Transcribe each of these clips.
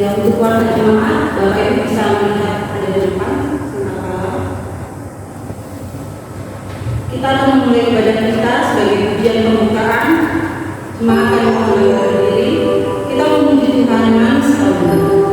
Ya, untuk warga jemaat, Bapak Ibu bisa melihat ada di depan sementara. Kita akan memulai ibadah kita sebagai pujian pembukaan. Jemaat yang mulai berdiri, kita memuji Tuhan dengan salam.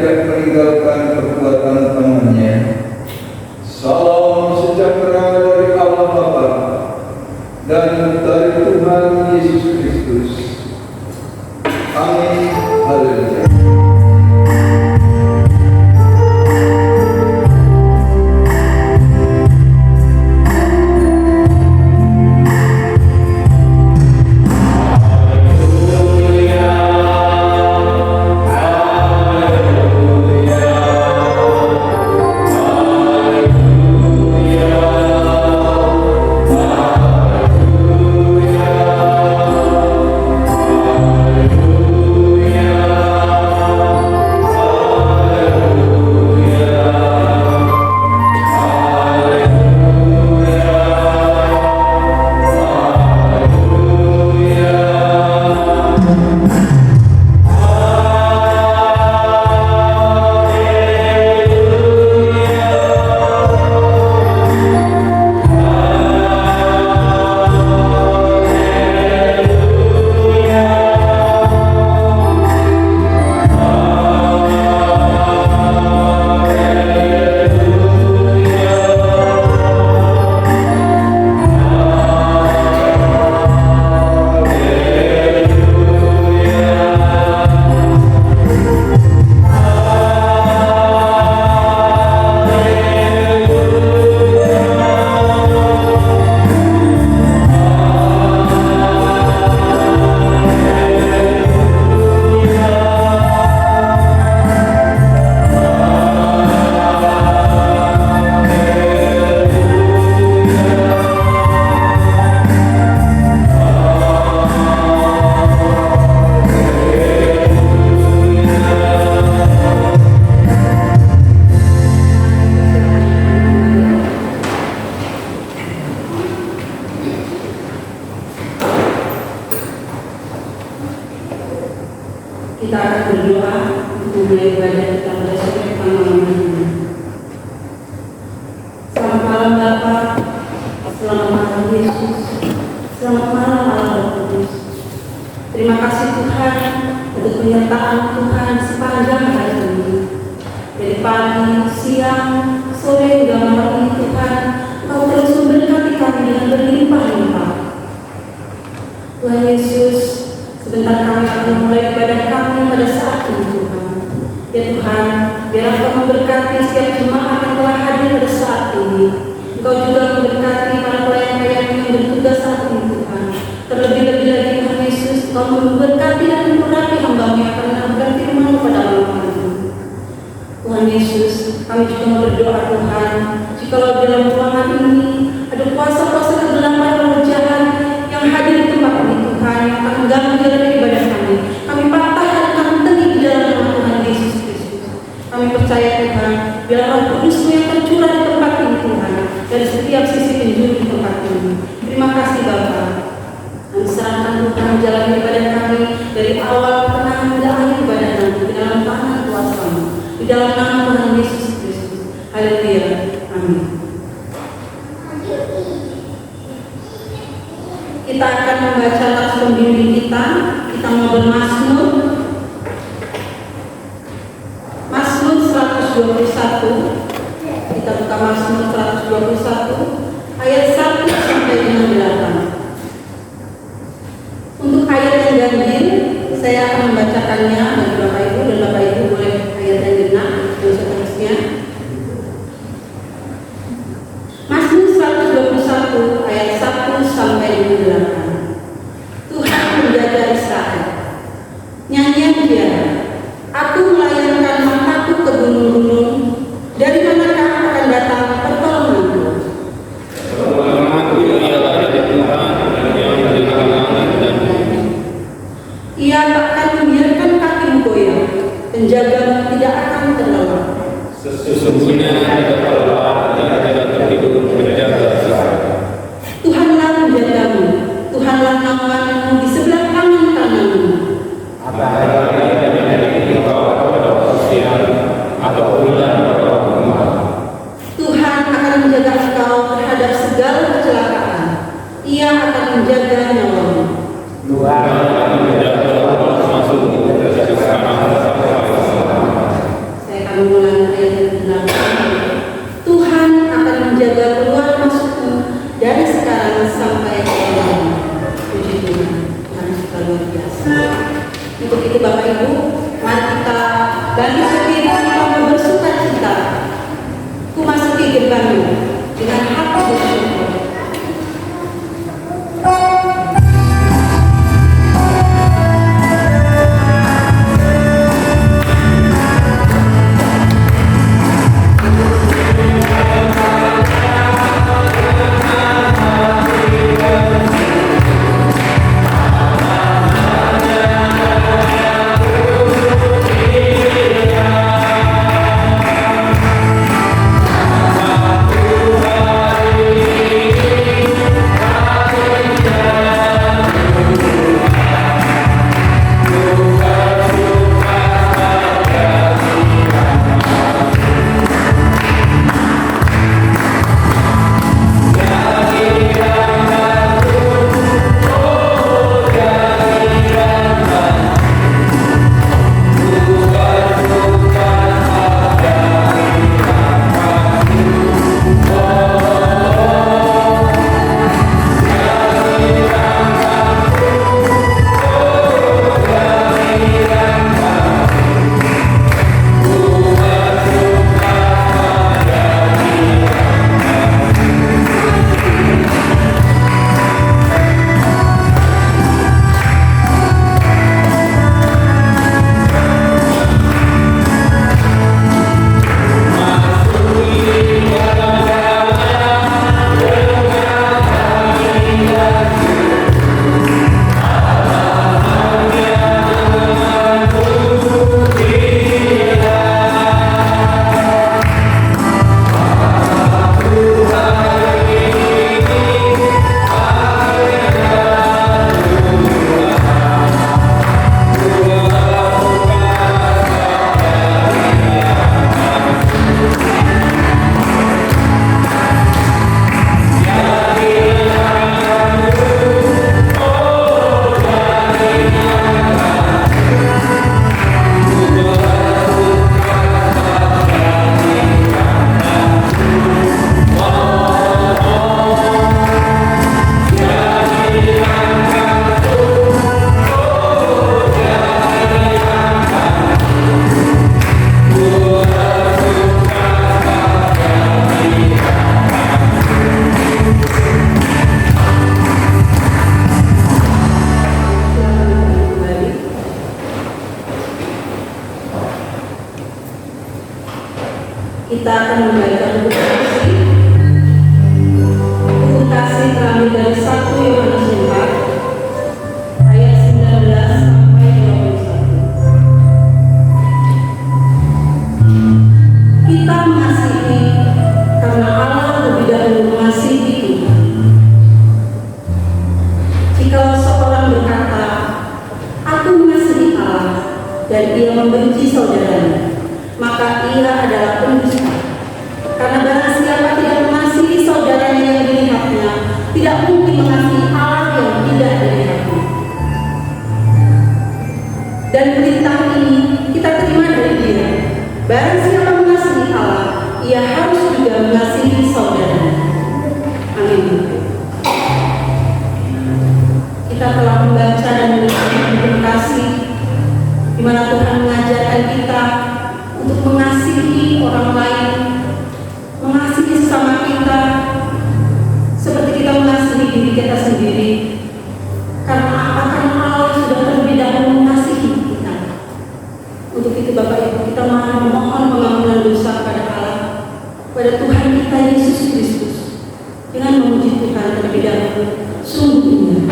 tidak meninggalkan perbuatan temannya. Salam sejahtera dari Allah Bapa dan dari Tuhan Yesus Kristus. Amin. Haleluya. Kita akan berdoa untuk mulai ibadah kita pada sore malam ini. Selamat malam Bapa, selamat malam Yesus, selamat malam Allah Roh Kudus. Terima kasih Tuhan untuk penyertaan Tuhan sepanjang hari ini. Dari pagi, siang, sore hingga malam ini Tuhan, Kau terus memberkati kami dengan berlimpah-limpah. Tuhan Yesus, sebentar kami akan memulai ibadah kami pada saat ini Tuhan. Ya Tuhan, biar Engkau memberkati setiap jemaat yang telah hadir pada saat ini. Engkau juga memberkati para pelayan-pelayan yang bertugas saat ini Tuhan. Terlebih-lebih lagi Tuhan Yesus, Engkau memberkati dan mengurapi hamba-Mu yang akan mendengarkan firman-Mu pada malam hari ini. Tuhan Yesus, kami juga berdoa Tuhan, jikalau dalam ruangan ini ada kuasa-kuasa kegelapan roh jahat yang hadir di tempat ini Tuhan, yang akan mengganggu jalan ibadah kami. Kami patahkan, kami tengik di dalam nama Tuhan Yesus Kristus. Kami percaya Tuhan, bila Roh Kudus-Mu yang tercurah di tempat ini Tuhan, dari setiap sisi penjuru di tempat ini. Terima kasih Bapa. Kami serahkan Tuhan jalan ibadah kami dari awal tengah hingga akhir ibadah nanti di dalam tangan kuasa-Mu. Di dalam nama Tuhan Yesus Kristus. Haleluya. Amin. Kita akan membaca teks pembimbing kita. Kita mau bermazmur. Mazmur 121. Kita buka Mazmur 121 ayat 1 sampai dengan 8. Untuk ayat yang ganjil, saya akan membacakannya bagi Bapak Ibu, dan Bapak Ibu boleh ayat yang genap dan seterusnya. Mazmur 121 ayat 1 sampai dengan 8. Tuhan menjaga Israel. Nyanyian dia, aku melayangkan mataku ke gunung-gunung, dari manakah akan datang pertolonganku? Pertolonganku ialah dari Tuhan yang menjadikan langit dan bumi. Ia takkan membiarkan kakimu goyah, penjagamu tidak akan terlelap. Sesungguhnya tidak terlelap dan tidak tertidur menjaga Israel. Tuhanlah menjagamu, Tuhanlah naunganmu di sebelah kanan kananmu. Matahari tidak menjadi engkau pada waktu siang atau bulan pada waktu malam. Tuhan akan menjaga engkau terhadap segala kecelakaan. Ia akan menjaga nyawamu. Tuhan akan menjaga masukmu dari sekarang sampai selamanya. Kita akan membaca buku kasih. Buku kasih terambil dari 1 Yohanes 4 ayat 19 sampai 21. Kita mengasihi karena Allah lebih dahulu mengasihi kita. Jikalau seorang berkata, "Aku mengasihi Allah," dan ia membenci saudaranya, maka ia adalah pendusta. Karena barang siapa tidak mengasihi saudaranya yang dilihatnya, tidak mungkin mengasihi Allah yang tidak dilihatnya. Dan perintah ini kita terima dari Dia. Barang siapa mengasihi Allah, ia harus juga mengasihi saudaranya. Amin. Kita telah membaca dan melihat kasih, di mana Tuhan mengajarkan kita untuk mengasihi orang lain, mengasihi sesama kita, seperti kita mengasihi diri kita sendiri. Karena apa? Karena Allah sudah terlebih dahulu mengasihi kita. Untuk itu Bapak Ibu, kita memohon pengampunan dosa kepada Allah, pada Tuhan kita Yesus Kristus, dengan memuji Tuhan terlebih dahulu. Sungguhnya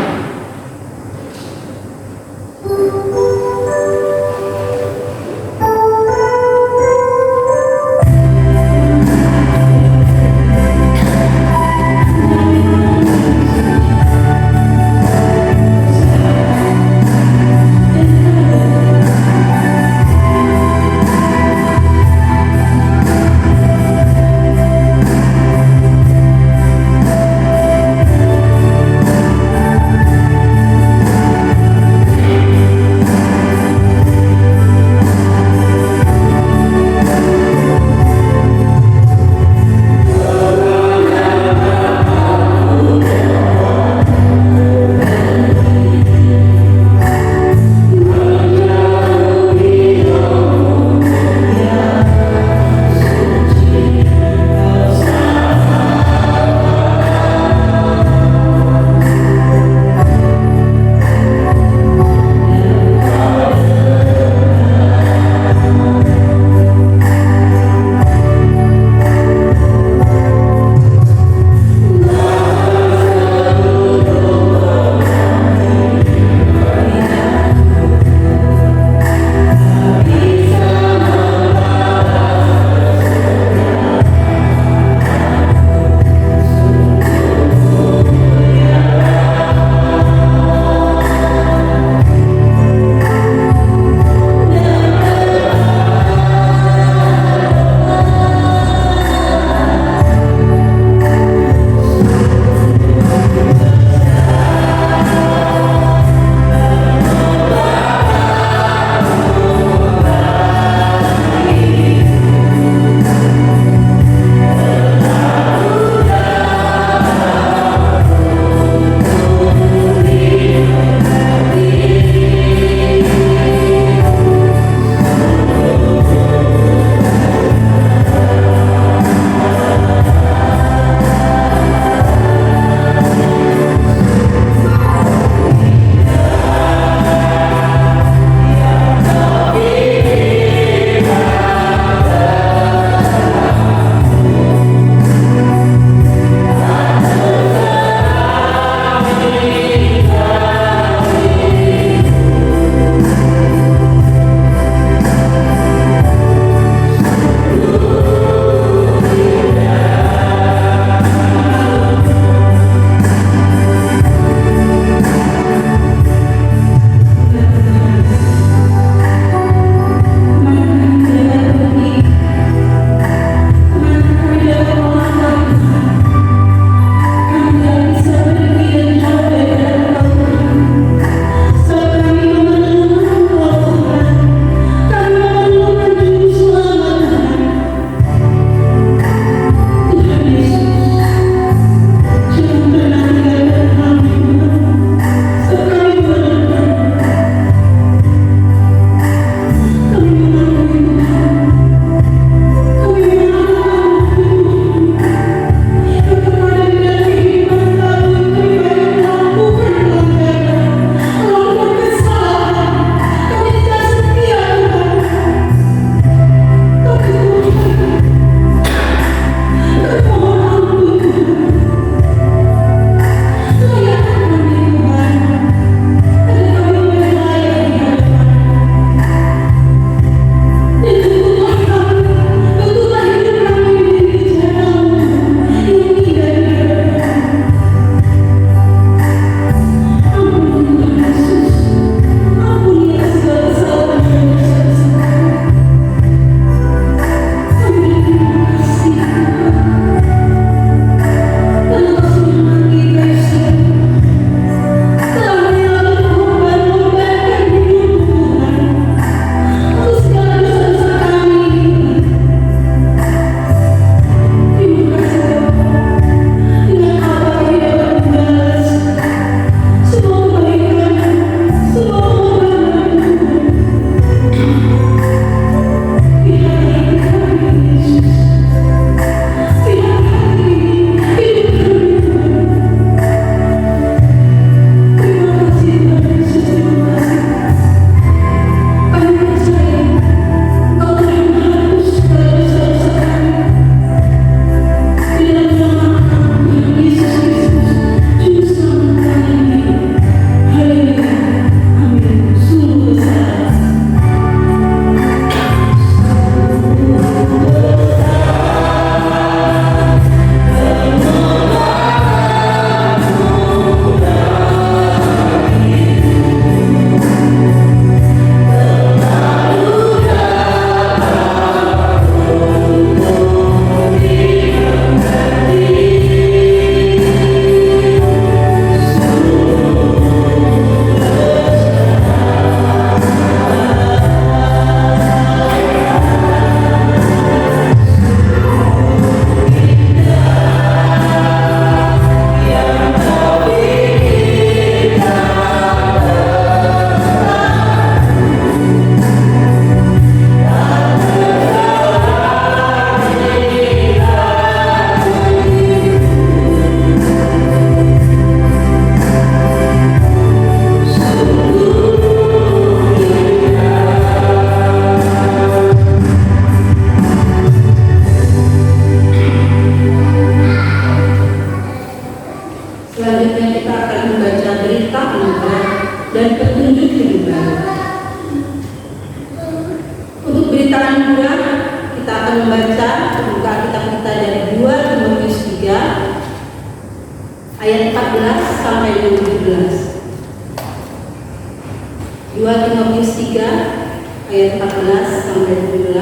akan membaca buka Alkitab kita dari 2 Timotius 3 ayat 14 sampai 17. 2 Timotius 3 ayat 14 sampai 17.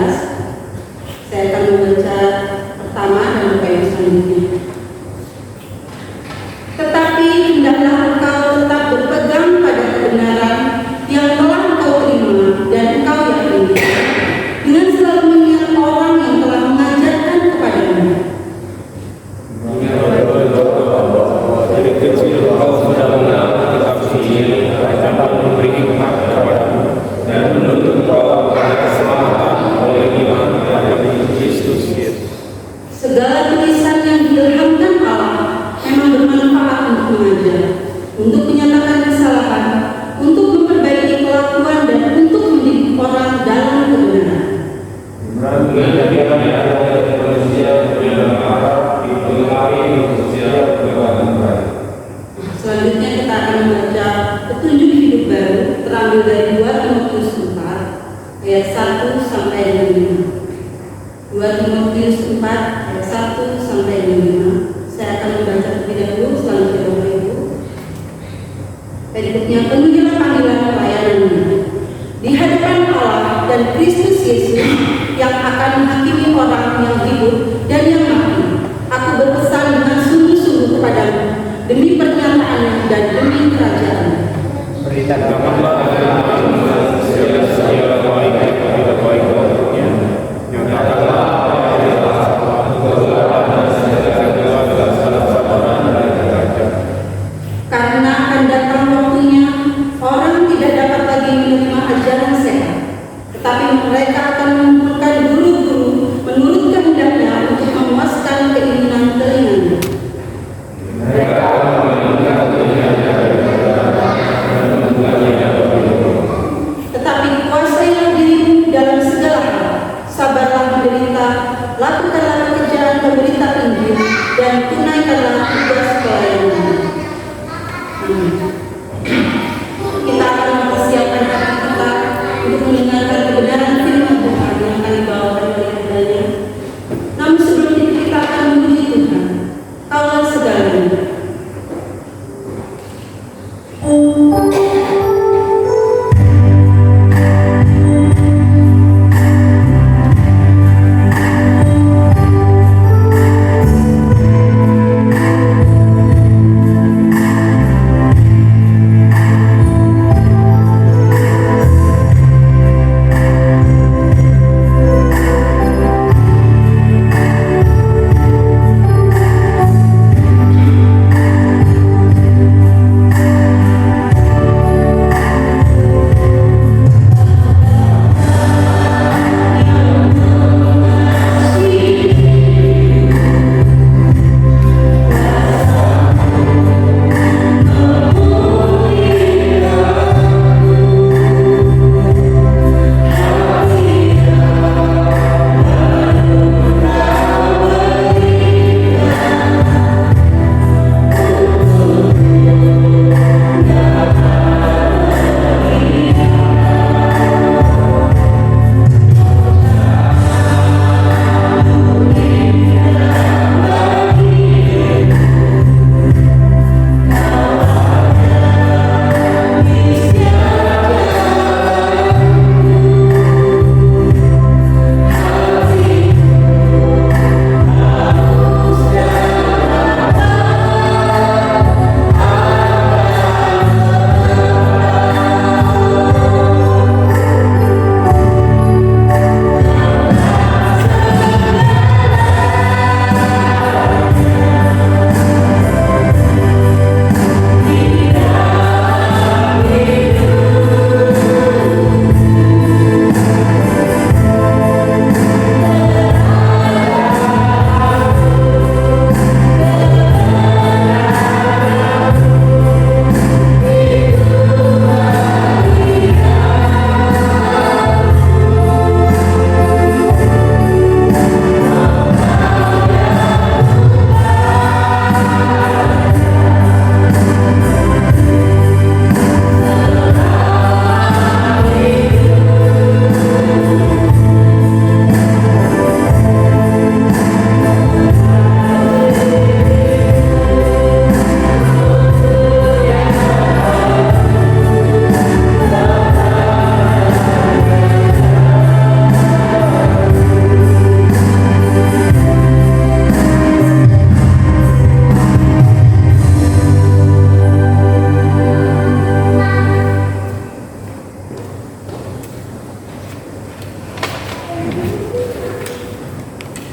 Saya akan membaca pertama dan buka yang selanjutnya. Tetapi hendaklah engkau tetap berpegang pada kebenaran yang telah engkau terima dan engkau yakini, dengan selalu mengingat orang yang telah mengajarkan kepadamu. Dari kecil engkau sudah mengenal kitab suci dan memberi hikmat kepadamu dan menuntut engkau pada keselamatan oleh iman kepada Kristus Yesus. Segala tulisan yang diilhamkan Allah memang bermanfaat untuk mengajar, untuk menyatakan kesalahan, untuk memperbaiki kelakuan dan untuk mendidik orang dalam kebenaran. Dengan demikian manusia dalam arah dipengaruhi manusia berbuat baik. Selanjutnya kita akan membaca petunjuk hidup baru terambil dari 2 Timotius 4 ayat 1 sampai 5. 2 Timotius 4 ayat 1 sampai 5. Saya akan membaca terlebih dahulu, selanjutnya Bapak Ibu. Berikutnya, penuhilah panggilan pelayanannya di hadapan Allah dan Kristus Yesus yang akan menghakimi orang yang hidup dan yang mati. Aku berpesan dengan sungguh-sungguh kepadamu demi pernyataannya dan demi kerajaan. Beritakanlah segala baik tidak baik untuknya. Nyatakanlah karena akan datang waktunya orang tidak dapat lagi menerima ajaran sehat, tetapi mereka akan mengumpulkan guru-guru menurut kehendaknya untuk memuaskan keinginan telinganya. Tetapi kuasailah dirimu dalam segala hal, sabarlah menderita, lakukanlah pekerjaan pemberita Injil, dan tunaikanlah tugas pelayanan. Kita akan mempersiapkan hati kita untuk mendengarkan kebenaran firman Tuhan yang akan dibawakan oleh Kiranya. Namun sebelum itu kita akan memuji Tuhan, Kaulah segalanya.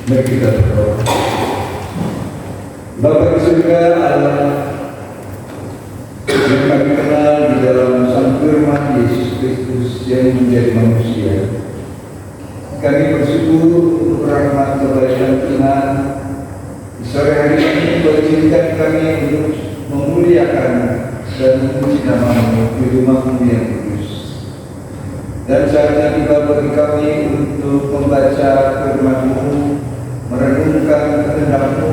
Mari kita berdoa. Bapa di surga Allah yang kami kenal di dalam Sang Firman Yesus Kristus yang menjadi manusia. Kami bersyukur untuk rahmat kebaikan Tuhan. Di sore hari ini berizinkan kami untuk memuliakan dan memuji nama-Mu di rumah-Mu yang kudus. Dan saatnya tiba bagi kami untuk membaca firman-Mu, merenungkan kehendak-Mu,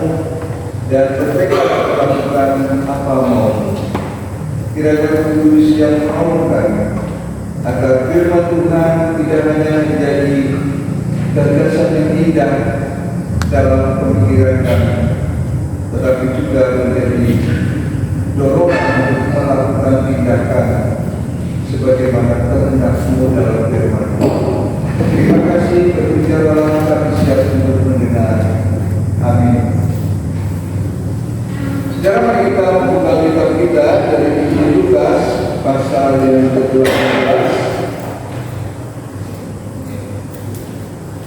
dan bertekad melakukan apa mau-Mu. Kiranya Kudus yang mengamalkan agar firman Tuhan tidak hanya menjadi gagasan yang indah dalam pemikiran kami, tetapi juga menjadi dorongan untuk melakukan tindakan sebagaimana kehendak-Mu dalam firman-Mu. Terima kasih, berbicaralah kami siap untuk mendengar. Amin. Sekarang kita membuka kitab kita dari Injil Lukas pasal yang ke-12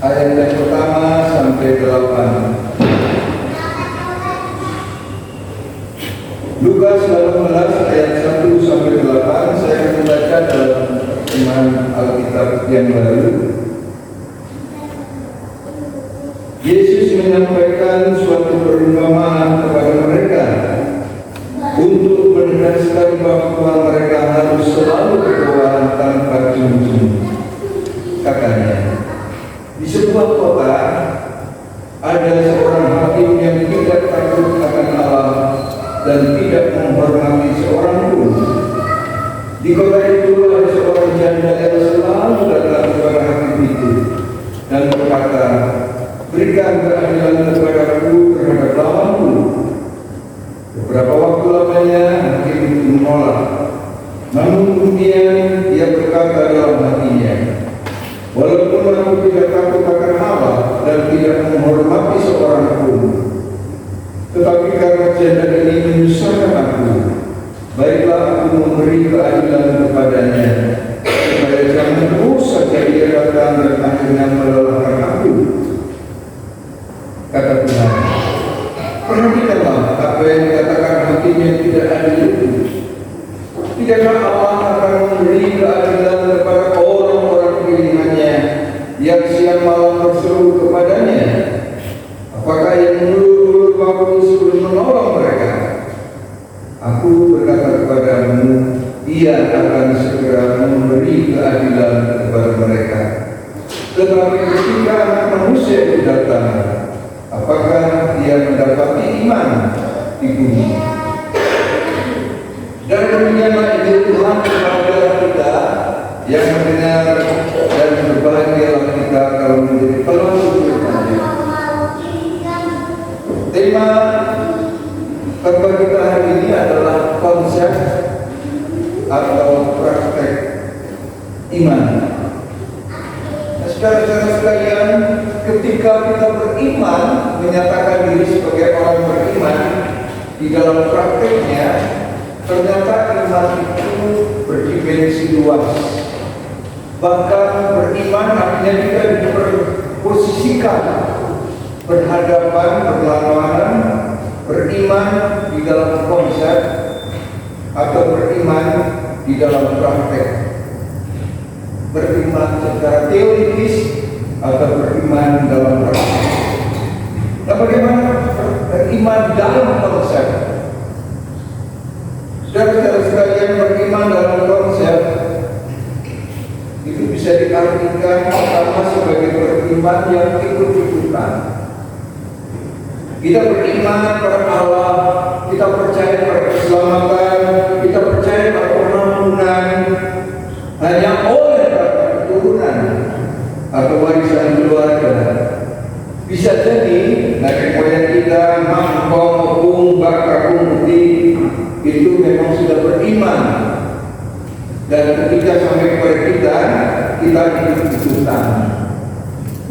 ayat yang pertama sampai 8. Lukas 18 ayat 1 sampai 8. Saya akan membaca dalam terjemahan Alkitab yang baru. Yesus menyampaikan suatu perumpamaan kepada mereka untuk menegaskan bahwa mereka harus selalu berdoa tanpa jemu-jemu. Katanya, di sebuah kota ada seorang hakim yang tidak takut akan Allah dan tidak menghormati seorang pun. Di kota itu ada seorang janda yang selalu datang kepada hakim itu dan berkata, berikan keadilan kepadaku terhadap lawanku. Beberapa waktu lamanya hakim itu menolak. Namun kemudian dia berkata dalam hatinya, walaupun aku tidak takut akan Allah dan tidak menghormati seorang pun, tetapi karena janda ini menyusahkan aku, baiklah aku memberi keadilan kepadanya, supaya jangan terus saja dia datang dan akhirnya melelahkan aku. Kata Tuhan, perhatikanlah apa yang dikatakan hakim yang tidak adil itu. Tidakkah Allah akan memberi keadilan kepada orang-orang pilihannya yang siang malam berseru kepadanya? Apakah yang mengulur-ulur waktu sebelum menolong mereka? Aku berkata kepadamu, Ia akan segera memberi keadilan kepada mereka. Tetapi ketika Anak Manusia itu datang, apakah dia mendapati iman di bumi? Dan demikianlah Injil Tuhan kepada kita yang mendengar, dan berbahagialah kita kalau menjadi pelaku firman-Nya. Tema khotbah kita hari ini adalah konsep atau praktek iman. Saudara-saudara sekalian, ketika kita beriman, menyatakan diri sebagai orang beriman, di dalam prakteknya ternyata iman itu berdimensi luas. Bahkan beriman artinya kita diposisikan berhadapan, berlawanan, beriman di dalam konsep atau beriman di dalam praktek. Beriman secara teoritis atau beriman dalam praktek. Nah, bagaimana beriman dalam konsep? Saudara-saudara sekalian, beriman dalam konsep itu bisa diartikan pertama sebagai beriman yang ikut-ikutan. Kita beriman pada Allah, kita percaya pada keselamatan, kita percaya pada pengampunan hanya oleh keturunan atau warisan keluarga. Bisa jadi nenek moyang kita mangkong, opung, bakar, bukti itu memang sudah beriman, dan ketika sampai kepada kita ikut-ikutan,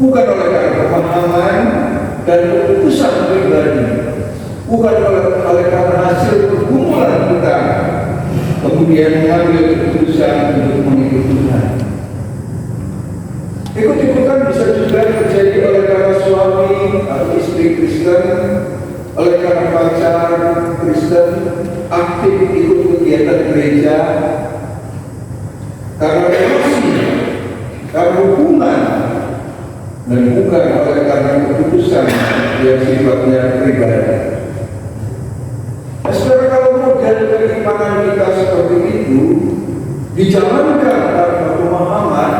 bukan oleh karena pemahaman dan keputusan pribadi, bukan oleh karena hasil pergumulan kita, kemudian mengambil keputusan untuk mengikut Tuhan. Ikut-ikutan bisa juga terjadi oleh karena suami anak pacar Kristen aktif ikut kegiatan gereja karena relasi, karena hubungan, dan bukan oleh karena keputusan yang sifatnya pribadi. Nah, saudara, kalau model keimanan kita seperti itu dijalankan tanpa pemahaman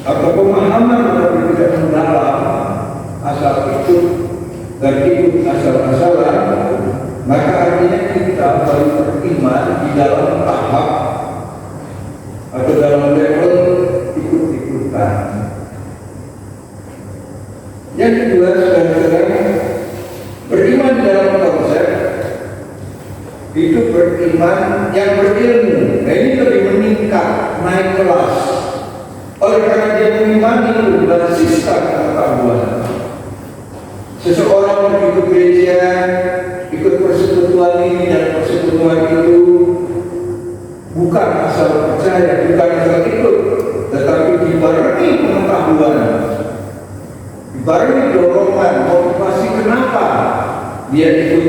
atau pemahaman tetapi tidak mendalam, asal ikut dan ikut asal-asalan, maka artinya kita baru beriman di dalam tahap atau dalam level ikut-ikutan. Yang kedua, saudara-saudara, beriman dalam konsep itu beriman yang berilmu. Nah, ini lebih meningkat, naik kelas. Oleh karena dia mengimani berbasiskan pengetahuan. Seseorang yang ikut gereja, ikut persekutuan ini dan persekutuan itu, bukan asal percaya, bukan asal ikut, tetapi dibarengi pengetahuan, dibarengi dorongan, motivasi kenapa dia ikut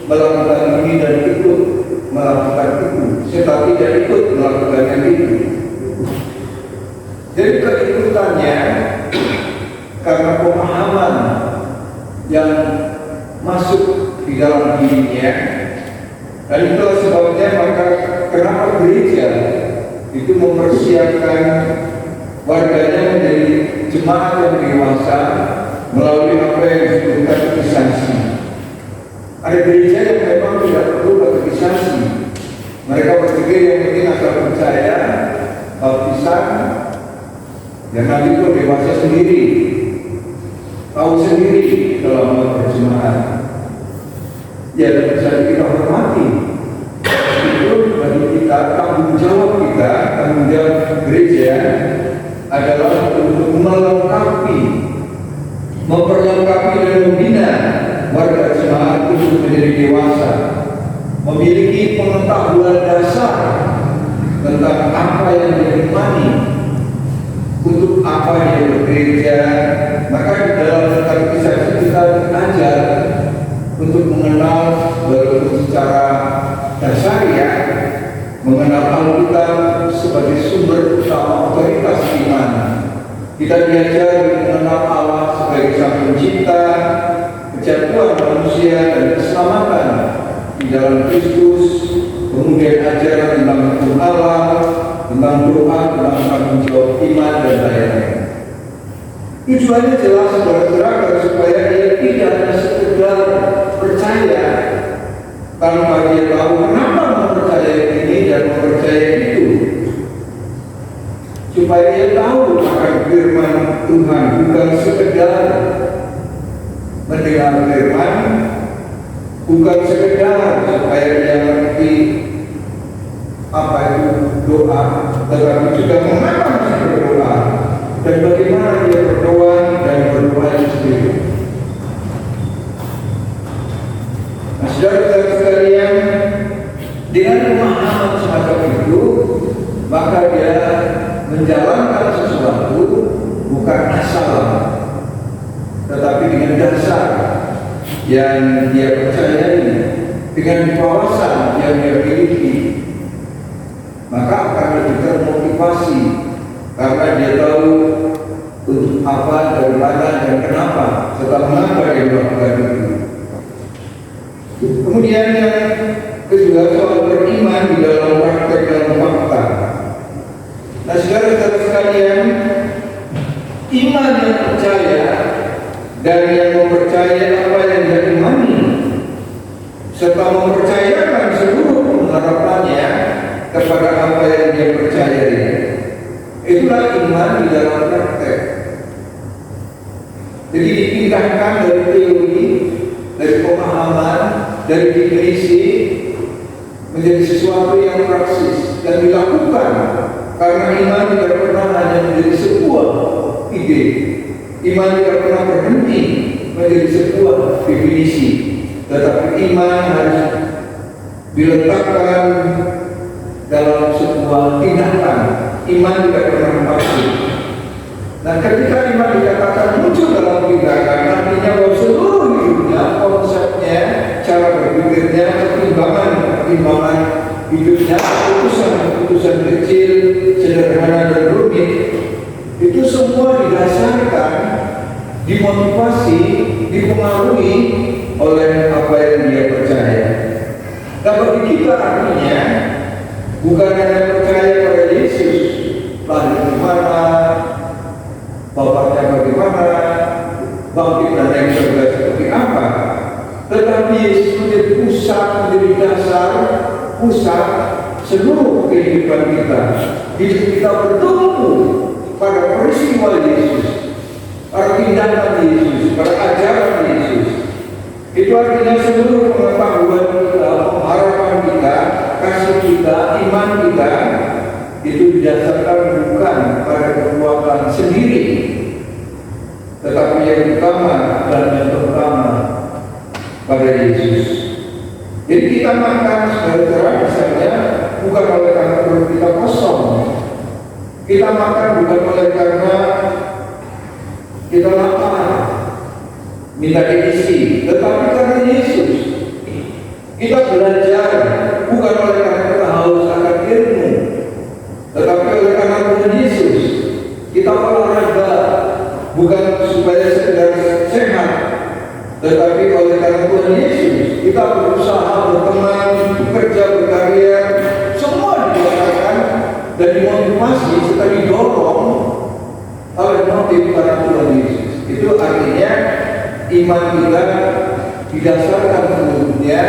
melakukan ini dan ikut melakukan itu, tetapi dia ikut melakukan yang itu. Jadi keikutannya karena pemahaman yang masuk di dalam dirinya. Dan itulah sebabnya maka kenapa gereja itu mempersiapkan warganya menjadi jemaat yang dewasa melalui apa yang disebut katekisasi. Ada gereja yang memang tidak perlu katekisasi. Mereka berpikir yang penting asal percaya, baptisan, dan nanti itu dewasa sendiri, tahu sendiri dalam perjemaat. Ya, dan bisa kita hormati. Itu bagi kita, tanggung jawab kita, tanggung jawab gereja adalah untuk memperlengkapi dan membina warga jemaat untuk menjadi dewasa, memiliki pengetahuan dasar tentang apa yang dia imani, untuk apa dia bekerja. Maka di dalam katekisasi kita diajar untuk mengenal walaupun secara dasar ya, mengenal Alkitab sebagai sumber utama otoritas iman. Kita diajar mengenal Allah sebagai Sang Pencipta, kejatuhan manusia dan keselamatan di dalam Kristus, kemudian ajaran tentang hukum Allah, tentang doa, tentang tanggung jawab iman dan lain-lain. Tujuannya jelas, saudara-saudara, supaya dia tidak hanya sekedar percaya tanpa dia tahu kenapa mempercayai ini dan mempercayai itu, supaya dia tahu akan firman Tuhan, bukan sekedar mendengar firman, bukan sekedar supaya dia mengerti apa itu doa, tetapi juga mengapa mesti berdoa dan bagaimana dia berdoa dan berdoa itu sendiri. Nah, saudara-saudara sekalian, dengan pemahaman semacam itu, maka dia menjalankan sesuatu bukan asal, tetapi dengan dasar yang dia percayai, dengan wawasan yang dia miliki, maka akan lebih termotivasi karena dia tahu untuk apa, dari mana dan kenapa, serta mengapa dia melakukan itu. Kemudian yang kedua, soal beriman di dalam praktek dan fakta. Nah, saudara-saudara sekalian, iman yang percaya dan yang mempercayai apa yang dia imani, serta mempercayakan seluruh pengharapannya kepada apa yang dia percayai, itulah iman di dalam praktek. Jadi dipindahkan dari teori, dari pemahaman, dari definisi menjadi sesuatu yang praksis dan dilakukan, karena iman tidak pernah hanya menjadi sebuah ide. Iman tidak pernah berhenti menjadi sebuah definisi, tetapi iman harus diletakkan dalam sebuah tindakan. Iman tidak pernah pasif. Nah, ketika iman dikatakan muncul dalam tindakan, artinya bahwa seluruh hidup dimotivasi, dipengaruhi oleh apa yang dia percaya. Dan bagi kita artinya bukan hanya percaya pada Yesus, lahir dari mana, bapaknya bagaimana, bangkit dan naik surga seperti apa, tetapi Yesus menjadi pusat, menjadi dasar, pusat seluruh kehidupan kita. Hidup kita bertumpu pada peristiwa Yesus, pada tindakan Yesus, pada ajaran Yesus. Itu artinya seluruh pengetahuan kita, pengharapan kita, kasih kita, iman kita itu didasarkan bukan pada kekuatan sendiri, tetapi yang utama dan yang pertama pada Yesus. Jadi kita makan saudara misalnya bukan oleh karena perut kita kosong. Kita makan bukan oleh karena kita lapar, minta diisi, tetapi karena Yesus. Kita belajar bukan oleh karena kita haus akan ilmu, tetapi oleh karena Tuhan Yesus. Kita olahraga bukan supaya sekedar sehat, tetapi oleh karena Tuhan Yesus. Kita berusaha, berteman, bekerja, berkarya, semua didasarkan dan dimotivasi serta didorong oleh motif karena Tuhan Yesus. Itu artinya iman kita didasarkan seluruhnya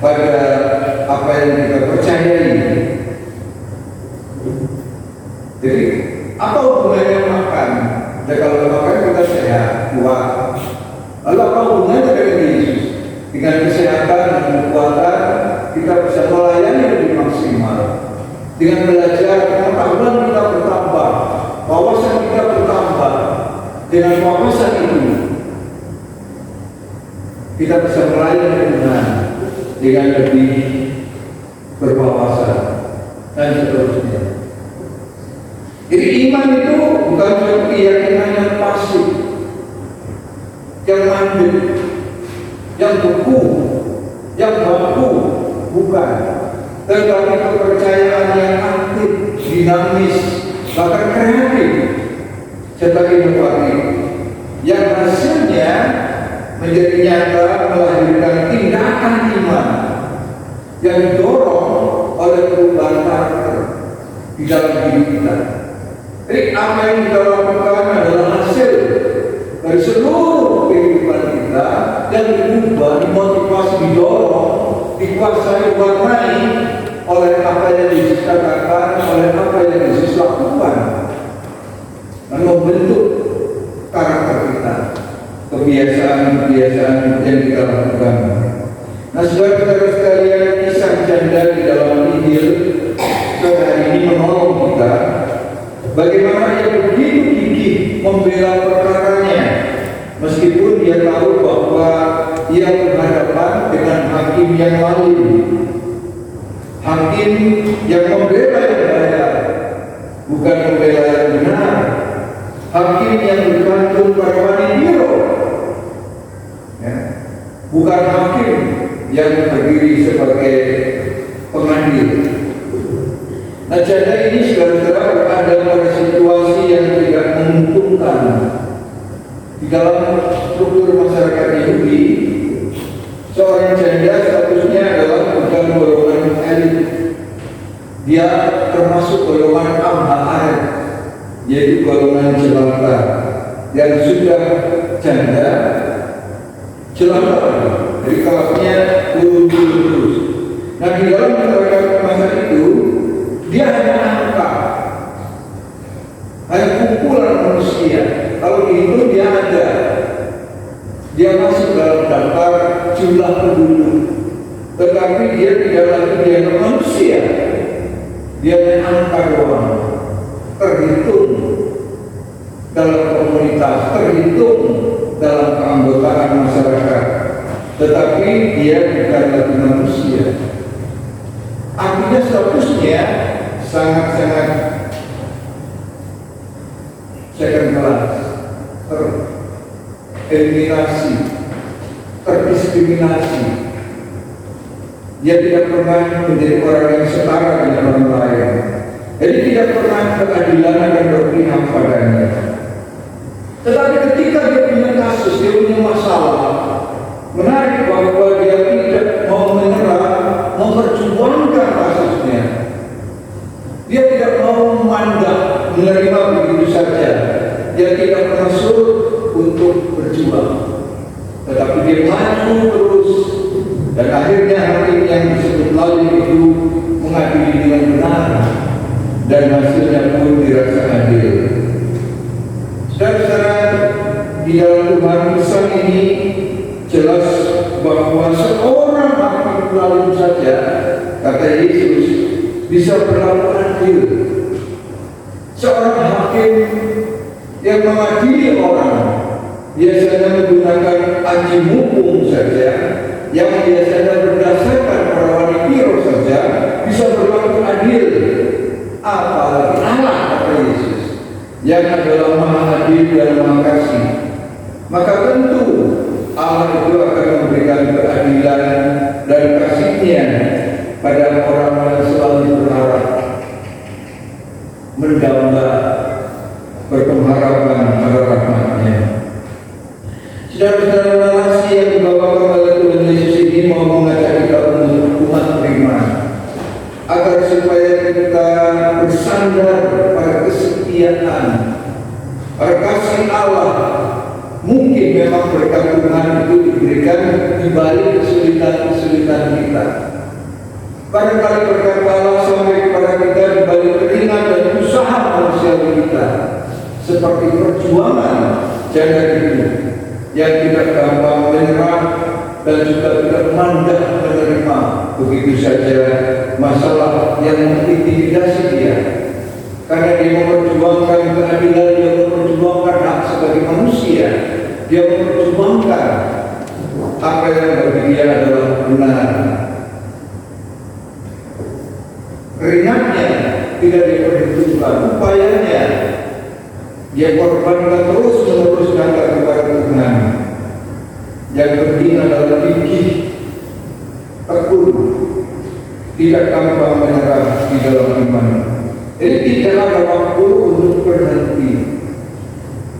pada apa yang kita percayai. Jadi apa hubungannya makan? Dan kalau makan kita sehat, kuat. Lalu apa hubungannya dengan Yesus? Dengan kesehatan dan kekuatan kita bisa melayani lebih maksimal. Dengan belajar, pengetahuan kita bertambah, wawasan kita bertambah. Dengan wawasan itu kita bisa melayani Tuhan dengan lebih berwawasan dan seterusnya. Jadi iman itu bukan suatu keyakinan yang pasif, yang mandek, yang beku, yang baku, bukan. Tetapi kepercayaan yang aktif, dinamis, bahkan kreatif, serta inovatif, yang hasilnya menjadi nyata melahirkan tindakan iman yang didorong oleh perubahan karakter di dalam diri kita. Jadi apa yang kita lakukan adalah hasil dari seluruh kehidupan kita yang diubah, dimotivasi, didorong, dikuasai, diwarnai oleh apa yang Yesus katakan, oleh apa yang Yesus lakukan, dan membentuk karakter kita, kebiasaan-kebiasaan yang kita lakukan. Nah, saudara-saudara sekalian, kisah janda di dalam Injil hari ini menolong kita bagaimana ia begitu gigih membela perkaranya, meskipun dia tahu bahwa ia berhadapan dengan hakim yang lain, hakim yang membela yang benar, bukan membela yang benar, hakim yang bergantung pada manipiro, ya. Bukan hakim yang berdiri sebagai pengadil. Nah, janda ini saudara-saudara berada pada situasi yang tidak menguntungkan di dalam struktur masyarakat Yahudi. Seorang janda statusnya adalah bukan golongan elit, dia termasuk golongan amhaar, yaitu golongan jelata yang sudah janda jelata, jadi kelasnya turun terus. Nah, di dalam masyarakat masa itu dia hanya angka, hanya kumpulan manusia. Kalau dihitung dia ada, dia masuk dalam daftar jumlah penduduk, tetapi dia tidak lagi dia manusia, dia hanya angka doang, terhitung dalam komunitas, terhitung dalam keanggotaan masyarakat, tetapi dia bukan lagi manusia. Artinya statusnya sangat-sangat second class, tereliminasi, terdiskriminasi. Dia tidak pernah menjadi orang yang setara dengan orang lain. Jadi tidak pernah keadilan akan berpihak padanya. Tetapi ketika dia punya kasus, dia punya masalah, menarik bahwa dia tidak mau menyerah, memperjuangkan kasusnya. Dia tidak mau memandang, menerima begitu saja. Dia tidak pernah surut untuk berjuang, tetapi dia maju terus, dan akhirnya hakim yang disebut lalu itu mengadili dengan benar, dan hasilnya pun dirasa adil. Saudara-saudara, di dalam Tuhan pesan ini jelas bahwa seorang hakim lalu saja, kata Yesus, bisa berlaku adil. Seorang hakim yang mengadili orang biasanya menggunakan aji mumpung saja, yang biasanya berdasarkan perawani piro saja, bisa berlaku adil. Apalagi Allah, kata Yesus, yang adalah Maha Adil dan Maha Kasih. Maka tentu Allah itu akan memberikan keadilan dan kasih-Nya pada orang yang selalu berharap, mendamba, berpengharapan pada rahmat-Nya. Saudara-saudara, narasi yang dibawakan oleh Tuhan Yesus ini mau mengajak kita untuk umat beriman, agar supaya kita bersandar pada kesetiaan, pada kasih Allah. Mungkin memang berkat Tuhan itu diberikan di balik kesulitan-kesulitan kita. Barangkali berkat Allah sampai kepada kita di balik keringat dan usaha manusia kita, seperti perjuangan jaga itu yang tidak gampang menyerah dan juga tidak mandang menerima begitu saja masalah yang mengintimidasi dia. Karena dia memperjuangkan keadilan, dia memperjuangkan hak sebagai manusia, dia memperjuangkan apa yang bagi dia adalah benar. Keringatnya tidak diperhitungkan, upayanya dia korbankan terus-menerus datang kepada Tuhan. Yang penting adalah gigih, tekun, tidak gampang menyerah di dalam iman. Jadi tidak ada waktu untuk berhenti.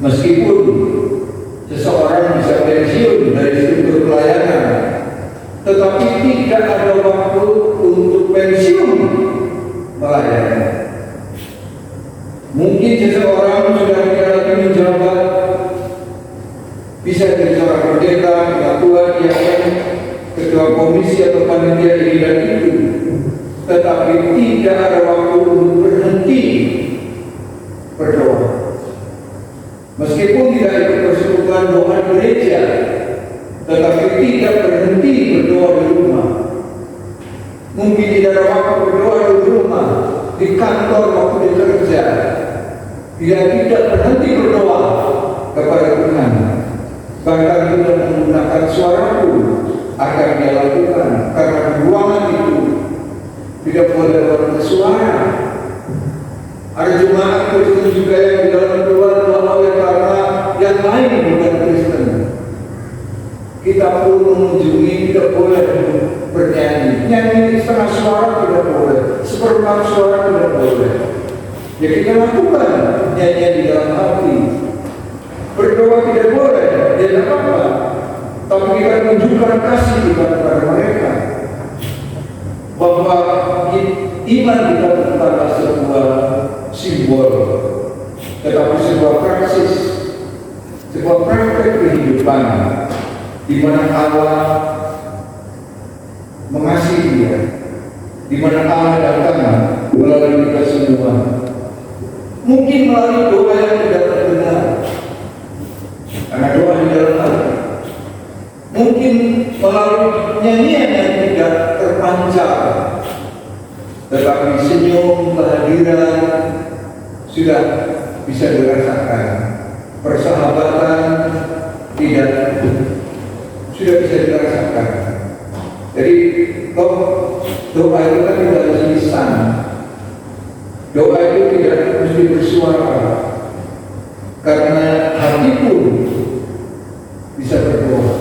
Meskipun seseorang bisa pensiun dari struktur pelayanan, tetapi tidak ada waktu untuk pensiun melayani. Mungkin seseorang sudah tidak lagi menjabat, bisa jadi seorang pendeta, ketua, ketua komisi atau panitia ini dan itu, tetapi tidak ada waktu untuk berhenti berdoa. Meskipun tidak ikut persekutuan doa gereja, tetapi tidak berhenti berdoa di rumah. Mungkin tidak ada waktu berdoa di rumah, di kantor waktu bekerja. Dia tidak berhenti berdoa kepada Tuhan. Bahkan tidak menggunakan suara pun akan dia lakukan, karena di ruangan itu tidak boleh bersuara. Ada jemaat Kristen juga yang di dalam keluar oleh karena yang lain bukan Kristen. Kita pun mengunjungi tidak boleh bernyanyi. Nyanyi setengah suara tidak boleh, seperempat suara tidak boleh. Ya kita lakukan nyanyi di dalam hati. Berdoa tidak boleh, tidak apa-apa. Tapi kita tunjukkan kasih kepada mereka. Bahwa iman kita bukanlah sebuah simbol, tetapi sebuah praksis, sebuah praktek kehidupan di mana Allah mengasihi dia, di mana Allah datang melalui kita semua. Mungkin melalui doa yang tidak terdengar, karena doa di dalam hati. Mungkin melalui nyanyian yang tidak terpancar, tetapi senyum kehadiran sudah bisa dirasakan. Persahabatan tidak sudah bisa dirasakan. Jadi doa itu kan tidak harus lisan. Doa itu tidak mesti bersuara, karena hati pun bisa berdoa.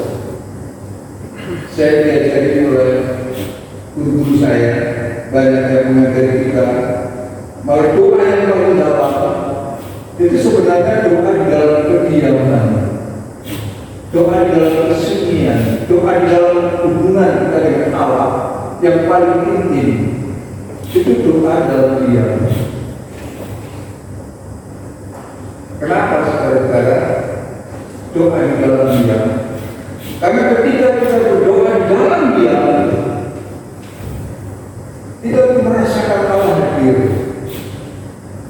Saya diajari oleh guru saya, banyak yang mengajari kita, malah doa yang paling dalam itu sebenarnya doa di dalam kediaman doa di dalam hubungan kita dengan Allah yang paling intim itu doa dalam diam. Kenapa saudara-saudara? Doa di dalam diam. Karena ketika kita berdoa di dalam diam, kita merasakan Allah hadir.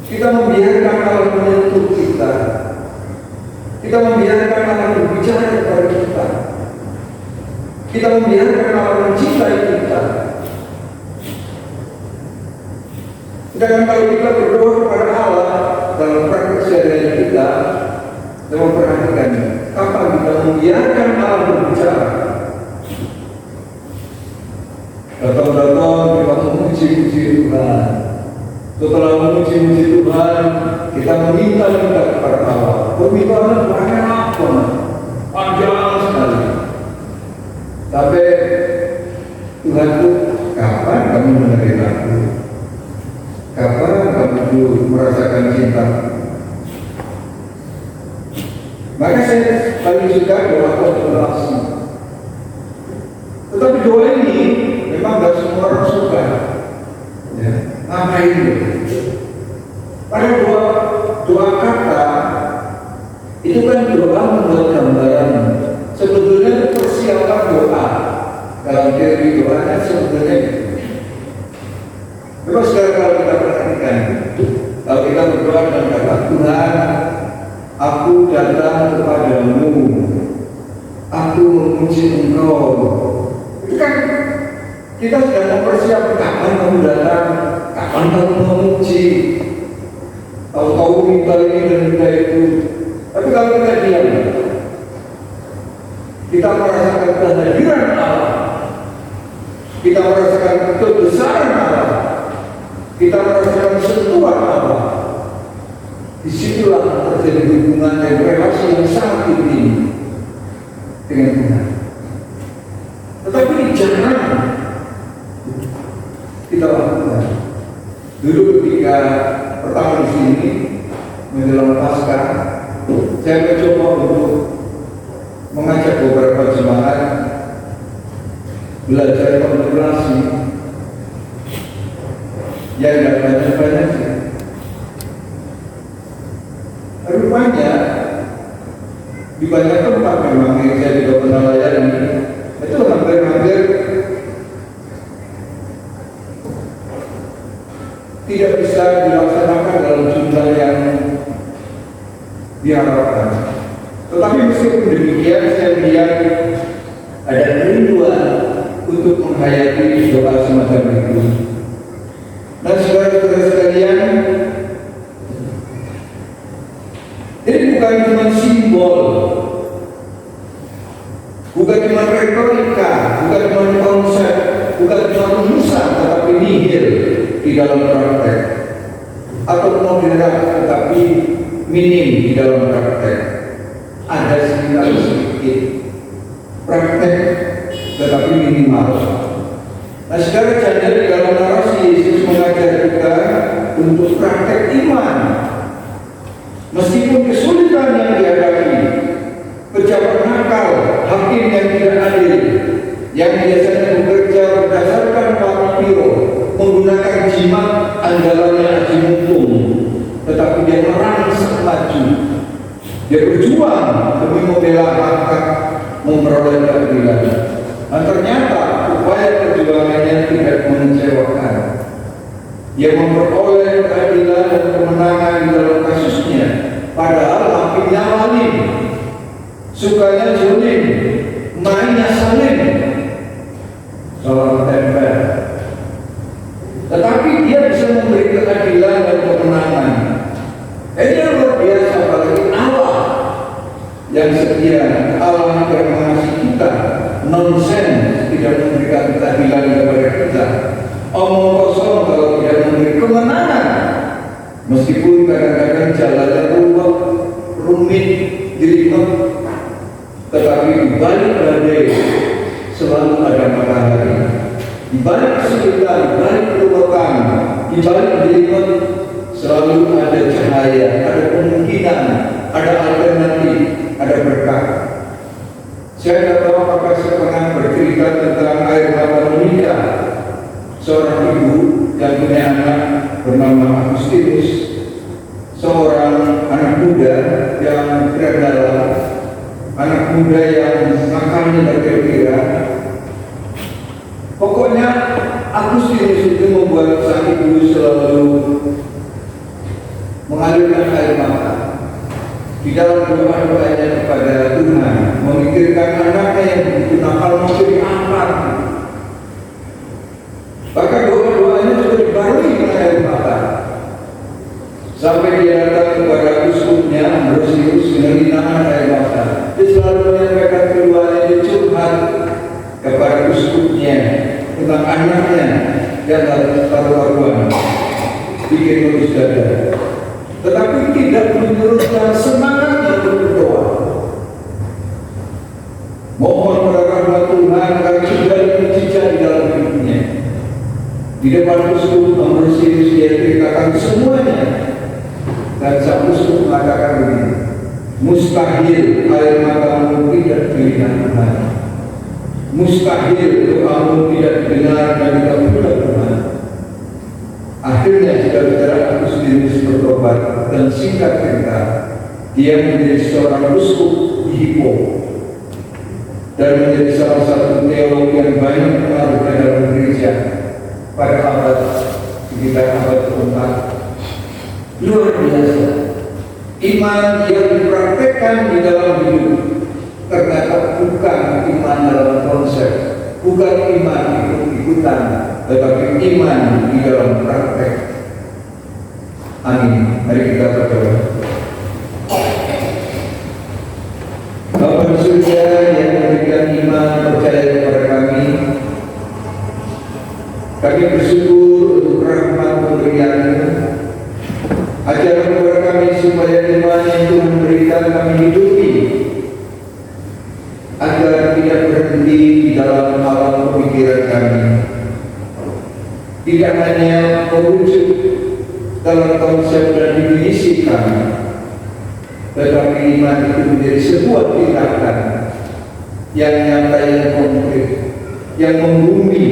Kita membiarkan Allah menyentuh kita. Kita membiarkan Allah berbicara kepada kita. Kita membiarkan Allah mencintai kita. Sedangkan kalau kita berdoa kepada Allah dalam praktek sehari-hari kita, kita memperhatikan kapan kita membiarkan Allah berbicara. Datang-datang kita memuji-muji Tuhan. Setelah memuji-muji Tuhan, kita meminta-minta kepada Allah. Permintaan banyak apa? Panjang sekali. Tapi Tuhan itu, kapan kamu menerima aku? Kapan kamu merasakan cinta? Maka saya paling suka doa kontemplasi. Tetapi doa ini memang tidak semua orang suka. Ya, ngapain itu? Pada doa kata itu kan doa membuat gambaran. Sebetulnya persiapan doa dalam teori doanya sebetulnya itu. Coba sekarang kalau kita perhatikan, kalau kita berdoa dengan kata Tuhan, aku datang kepadamu, aku memuji Engkau. Itu kan kita sedang mempersiapkan kapan kamu datang, kapan kamu memuji. Tahu-tahu minta ini dan minta itu. Tapi kalau kita diam, kita merasakan kehadiran Allah, kita merasakan kebesaran Allah, kita merasakan sentuhan Allah. Disitulah terjadi hubungan dan relasi yang sangat intim dengan Tuhan. Tetapi jangan kita lakukan. Dulu ketika pertama di sini menjelang Paskah, saya mencoba untuk mengajak beberapa jemaat belajar kontemplasi yang tidak banyak-banyak sih. Rupanya di banyak tempat memang yang saya juga pernah layani itu hampir-hampir tidak bisa dilaksanakan dalam jumlah yang diharapkan. Tetapi meskipun demikian, saya melihat ada kerinduan untuk menghayati doa semacam itu. Dan saudara-saudara sekalian, ini bukan cuma simbol, bukan cuma retorika, bukan cuma konsep, bukan cuma rumusan, tetapi nihil di dalam praktek, atau moderat tetapi minim di dalam praktek. Ada sekitar sedikit praktek tetapi minimal. Nah, sekarang saja di dalam narasi Yesus mengajar kita untuk praktek iman. Meskipun kesulitan yang dihadapi, pejabat nakal, hakim yang tidak adil, yang biasanya bekerja berdasarkan papiro, menggunakan jimat andalannya aji mumpung, tetapi dia merangsek maju. Dia berjuang demi membela hak, memperoleh keadilan. Dan ternyata upaya perjuangannya tidak mengecewakan. Dia memperoleh keadilan dan kemenangan di dalam kasusnya. Padahal hakimnya zalim, sukanya zalim, mainnya salim, soal tempel. Tetapi dia bisa memberi keadilan dan kemenangan. Ini luar biasa, apalagi Allah yang setia, Allah yang mengasihi kita, nonsen tidak memberikan keadilan kepada kita, omong kosong kalau tidak memberi kemenangan, meskipun kadang-kadang jalannya rumit, jelimet, tetapi di balik badai selalu ada matahari, di balik kesulitan, di balik keruwetan, di balik jelimet selalu ada cahaya, ada kemungkinan, ada alternatif, ada berkah. Saya tidak tahu apakah bercerita tentang air mata Monica, seorang ibu yang punya anak bernama Agustinus, seorang anak muda yang berdalam, anak muda yang makannya berkira-kira. Pokoknya Agustinus itu membuat sang ibu selalu mengalirkan air mata di dalam doa-doanya kepada Tuhan, memikirkan anaknya yang begitu nakal mau diangkat. Bahkan doa-doanya juga dibarengi dengan air mata. Sampai dia datang kepada uskupnya Ambrosius dengan linangan air mata. Dia selalu menyampaikan keluhannya, dia curhat kepada uskupnya tentang anaknya yang taruhan bikin lulus dada. Tetapi tidak menyurutkan semangatnya untuk berdoa. Mohon pada rahmat Tuhan agar tidak mujizat di dalam hidupnya. Di depan uskup Ambrosius dia ceritakan semuanya, dan sang uskup mengatakan begini: mustahil air matamu tidak dilihat Tuhan, mustahil doamu tidak didengar dan dikabulkan Tuhan. Akhirnya saudara-saudara Agustinus bertobat, dan singkat cerita dia menjadi seorang uskup di Hippo dan menjadi salah satu teolog yang banyak pengaruh dalam gereja pada abad sekitar abad keempat. Luar biasa iman yang dipraktekkan di dalam hidup ternyata bukan iman dalam konsep, bukan iman ikut-ikutan, tetapi iman di dalam praktek. Amin. Mari kita berdoa. Bapa di surga yang memberikan iman percaya kepada kami bersyukur untuk rahmat pemberian-Mu. Ajarkan kepada kami supaya iman yang Tuhan berikan kami hidupi, agar tidak berhenti di dalam alam pemikiran kami, tidak hanya mewujud dalam konsep dan definisi kami, tetapi iman itu menjadi sebuah tindakan yang nyata, yang konkret, yang membumi,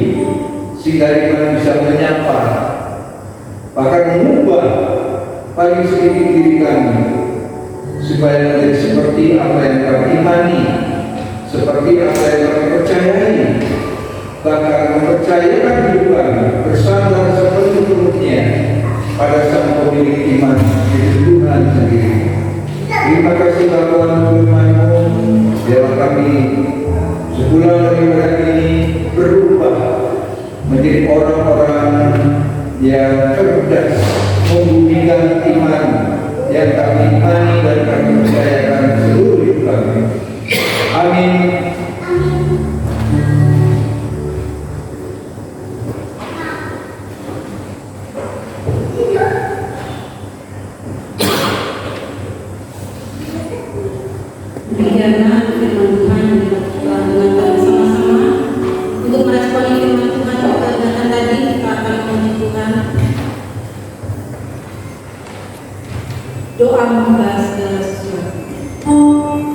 sehingga iman bisa menyapa, bahkan mengubah paling sedikit diri kami, supaya menjadi seperti apa yang kami imani, seperti apa yang kami percayai, bahkan mempercayakan hidup kami bersandar sepenuh-penuhnya pada Sang Pemilik iman, yaitu Tuhan sendiri. Terima kasih Tuhan firman-Mu, biarlah kami sebulan daripada ini berubah menjadi orang-orang yang cerdas, membumikan iman yang kami imani dan kami percayakan seluruh hidup kami. Amin. Demikianlah firman Tuhan yang telah dengarkan bersama-sama. Untuk meresponi firman Tuhan yang kita dengarkan tadi, kita akan memuji Tuhan. Doa membahas segala sesuatu. Amin.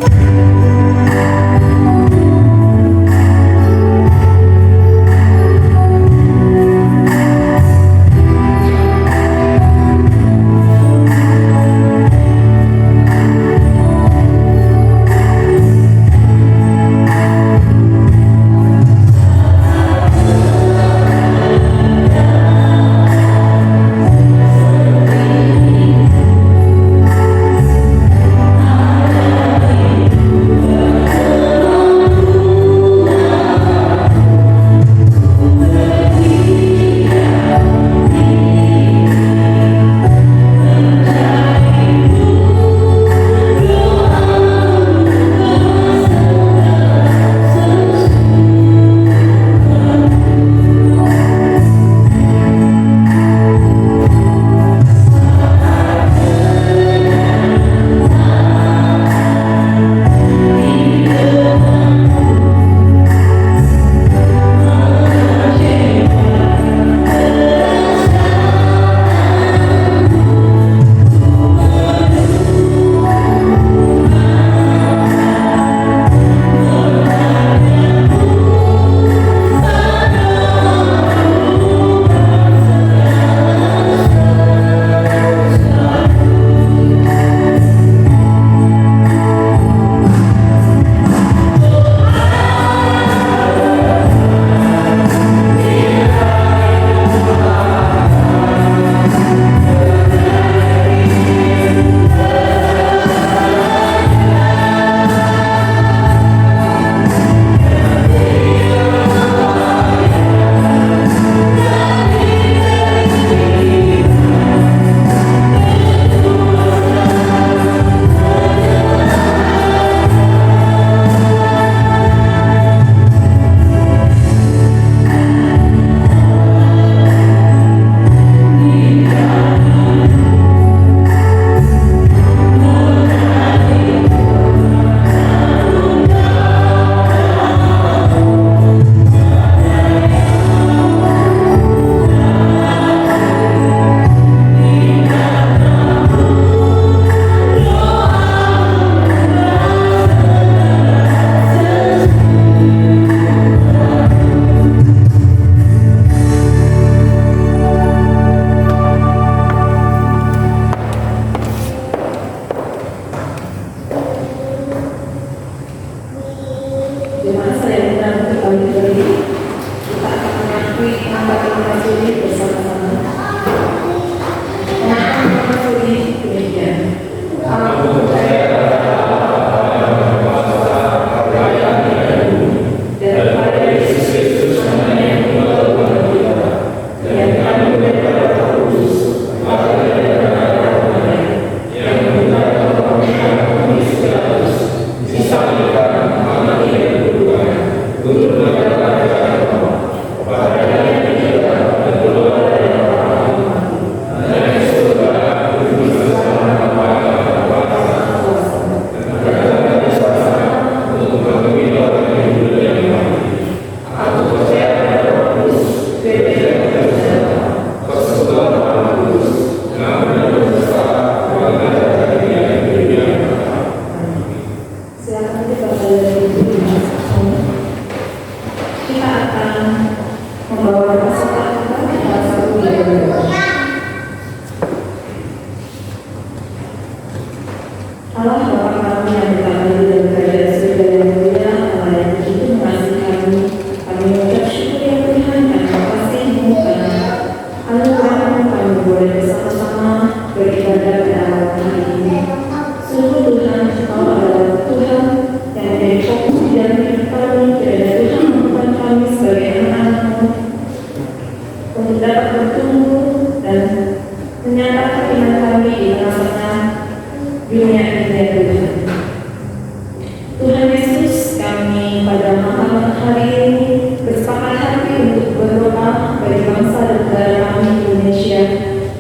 Tuhan Yesus, kami pada malam hari ini bersepakat hati untuk berdoa bagi bangsa dan negara kami Indonesia.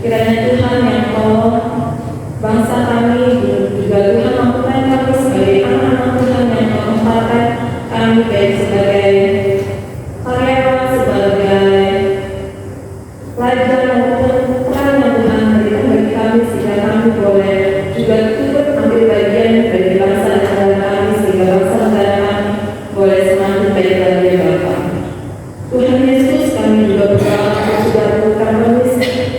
Kiranya Tuhan yang tolong bangsa kami, juga Tuhan mampukan kami sebagai anak-anak Tuhan yang menempatkan kami baik sebagai karyawan, sebagai pelajar maupun peran yang Tuhan berikan bagi kami, sehingga kami boleh juga turut ambil bagian bagi bangsa dan negara kami, sehingga bangsa dan negara kami boleh semakin baik lagi ya Bapa. Tuhan Yesus, kami juga berdoa untuk saudara kami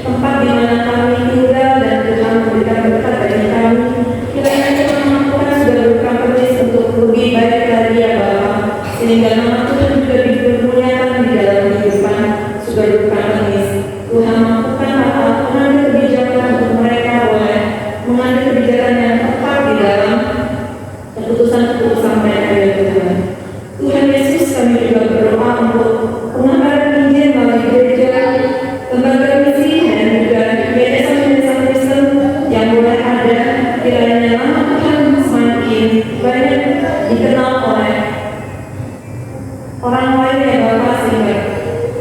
tempat di mana kami tinggal dan Tuhan memberikan berkat bagi kami. Kiranya Tuhan mampukan saudara kami untuk lebih baik lagi ya Bapa, sehingga nama Tuhan juga dipermuliakan di dalam kehidupan saudara kami. Tuhan mampukan Bapa mengambil kebijakan untuk mereka boleh mengambil kebijakan yang tepat di dalam keputusan-keputusan mereka ya Tuhan. Tuhan Yesus, kami juga berdoa untuk pengabaran Injil melalui gereja, lembaga misi dan juga yayasan-yayasan Kristen yang boleh ada. Kiranya nama Tuhan semakin banyak dikenal oleh orang lain ya Bapa, sehingga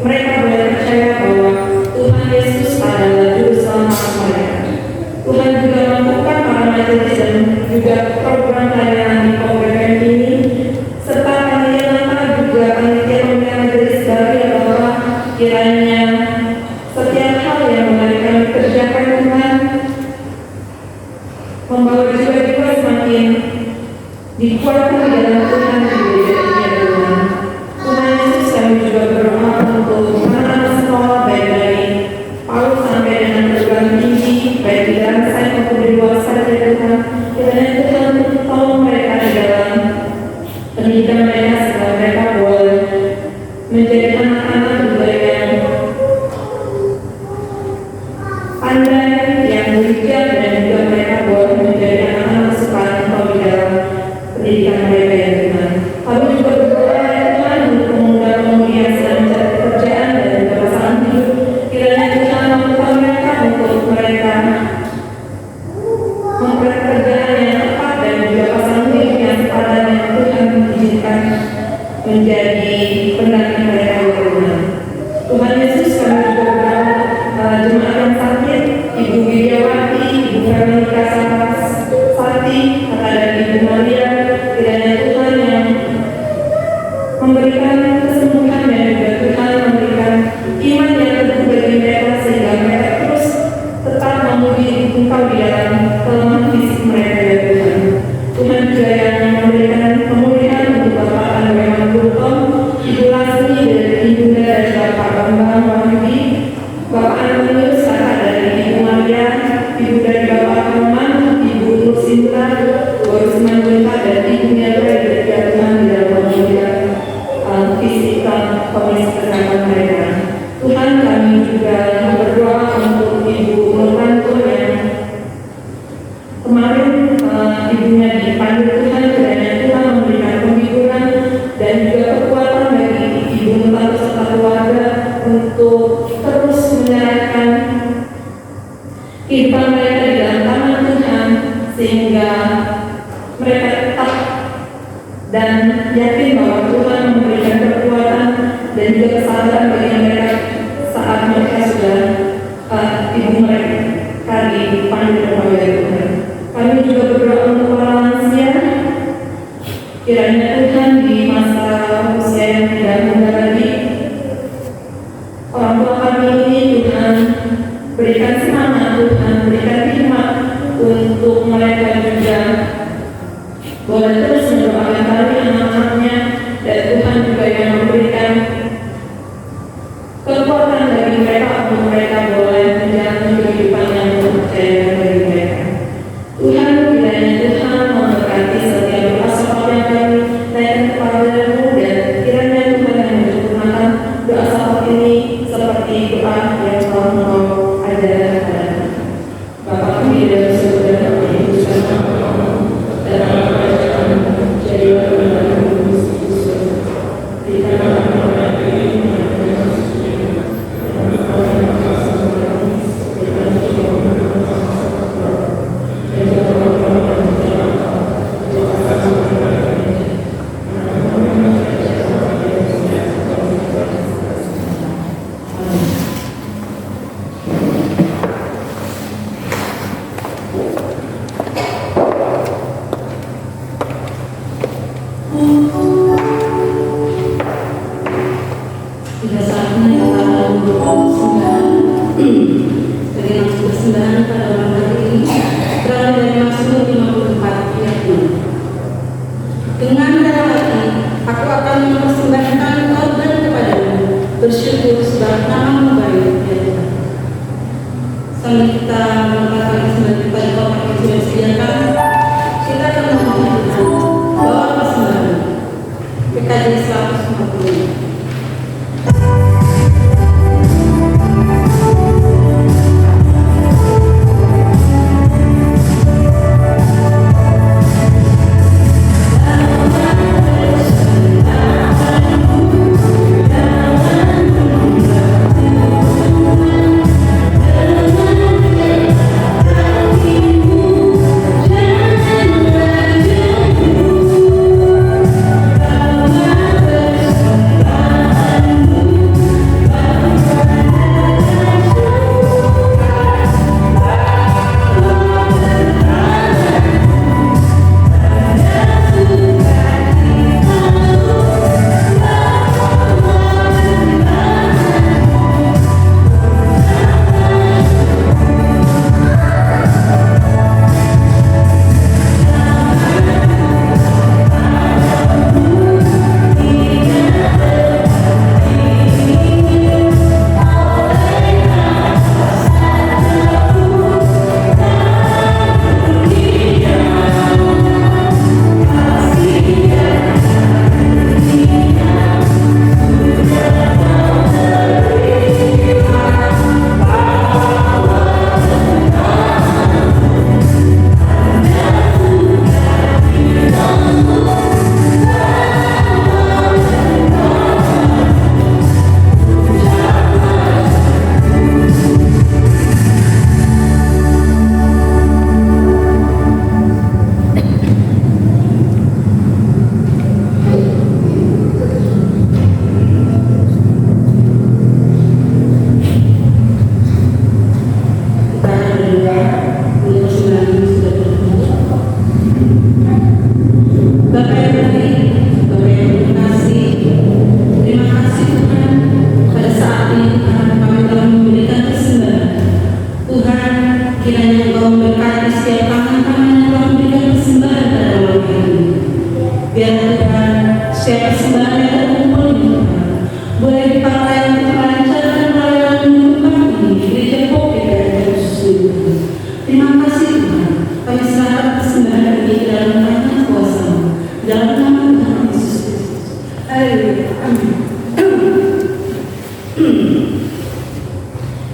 mereka boleh percaya bahwa Tuhan Yesus adalah juru selamat mereka. Tuhan juga mampukan para majelis dan juga program layanan di KPPM ini, serta panitia juga panitia majelis baru ya Bapa. Kiranya setiap hal yang mereka kerjakan Tuhan membawa jiwa-jiwa semakin dikuatkan di dalam Tuhan di gereja Tuhan. Tuhan Yesus, kami juga berdoa untuk anak-anak sekolah baik dari PAUD sampai dengan perguruan tinggi, baik di dalam sains maupun di luar sana ya Tuhan. Kiranya Tuhan tolong mereka di dalam pendidikan mereka, sehingga mereka boleh menjadi anak-anak juga yang pandai, yang bijak, dan juga mereka boleh menjadi anak-anak kesukaan Engkau di dalam pendidikan mereka ya Tuhan. Kami juga berdoa ya Tuhan untuk pemuda-pemudi yang sedang mencari pekerjaan dan juga pasangan hidup. Kiranya Tuhan mampukan mereka untuk mereka memperoleh pekerjaan yang tepat dan juga pasangan hidup yang sepadan yang Tuhan izinkan menjadi pendamping mereka ya Tuhan. Tuhan Yesus, kami juga berdoa jemaat yang sakit, Ibu Widiawati, Ibu Veronica Sati, dan Ibu Maria, kiranya Tuhan yang memberikan kesembuhan dan juga Tuhan memberikan iman yang teguh bagi mereka, sehingga mereka terus tetap memuji Engkau di dalam kelemahan fisik mereka ya Tuhan. Tuhan juga yang memberikan pemulihan untuk Bapak Andreman Gultom, Ibu Lasmi dari Ibunda dan Bapak Bambang Wahyudi, Bapak Antonius, kakak dari Ibu Maria, Ibu dari Bapak Roman, Ibu Nursinta, Ibu Simanjunta, dan Ibu Nyatra dari Tuhan di dalam pemulihan fisik dan kondisi kesehatan mereka. Tuhan, kami juga berdoa untuk Ibu Nurtanto yang kemarin ibunya dipanggil Tuhan, kiranya Tuhan memberikan penghiburan dan juga kekuatan bagi Ibu Nurtanto serta keluarga untuk terus menyerahkan kehidupan mereka di dalam tangan Tuhan, sehingga mereka tetap dan yakin bahwa Tuhan memberikan kekuatan dan juga kesabaran bagi mereka saat mereka sudah ibu mereka dipanggil oleh Tuhan. Kami juga berdoa untuk para lansia, kiranya Tuhan di masa usia yang tidak muda lagi, orang tua kami ini Tuhan berikan semangat, Tuhan berikan hikmat untuk mereka juga boleh terus mendoakan kami anak-anaknya, dan Tuhan juga yang memberikan kekuatan bagi mereka untuk mereka boleh menjalani kehidupan yang terpercaya bagi mereka. Tuhan, kiranya Tuhan memberkati setiap doa syafaat yang kami naikkan kepada-Mu, dan kiranya Tuhan yang menyempurnakan doa syafaat ini seperti doa yang telah Engkau ajarkan kepada kami. Bapa kami di dalam surga, kami dikuduskan namamu, datanglah kerajaanmu, jadilah kehendakmu di surga. Berikanlah kami hari ini bersyukur sebab nama-Mu baik, ya Tuhan. Sambil kita mengatakan sembahyang kita di tempat yang sudah disediakan, kita akan memohon Tuhan bahwa persembahan PKJ 150.